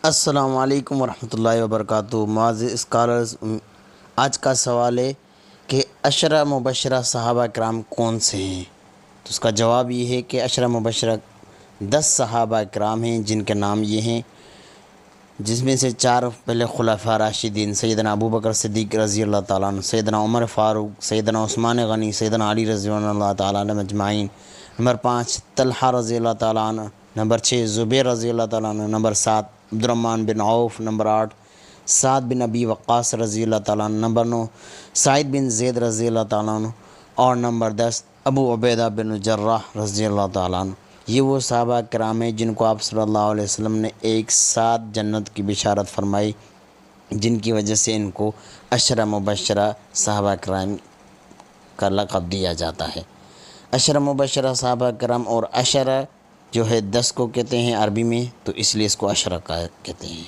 السلام علیکم ورحمۃ اللہ وبرکاتہ۔ معزز اسکالرز، آج کا سوال ہے کہ عشرہ مبشرہ صحابہ کرام کون سے ہیں؟ تو اس کا جواب یہ ہے کہ عشرہ مبشرہ 10 صحابہ کرام ہیں، جن کے نام یہ ہیں، جس میں سے 4 پہلے خلفاء راشدین سیدنا ابوبکر صدیق رضی اللہ تعالیٰ عنہ، سیدنا عمر فاروق، سیدنا عثمان غنی، سیدنا علی رضی اللہ تعالیٰ عنہ اجمعین۔ نمبر 5 طلحہ رضی اللہ تعالیٰ عنہ۔ نمبر 6 زبیر رضی اللہ تعالیٰ عنہ۔ نمبر 7 عبد الرحمن بن عوف۔ نمبر 8 سعد بن ابی وقاص رضی اللہ تعالیٰ عنہ۔ نمبر 9 سعید بن زید رضی اللہ تعالیٰ عنہ۔ اور نمبر 10 ابو عبیدہ بن جراح رضی اللہ تعالیٰ عنہ۔ یہ وہ صحابہ کرام ہیں جن کو آپ صلی اللہ علیہ وسلم نے ایک ساتھ جنت کی بشارت فرمائی، جن کی وجہ سے ان کو عشرہ مبشرہ صحابہ کرام کا لقب دیا جاتا ہے۔ عشرہ مبشرہ صحابہ کرام، اور عشرہ جو ہے 10 کو کہتے ہیں عربی میں، تو اس لیے اس کو عشرہ کہتے ہیں۔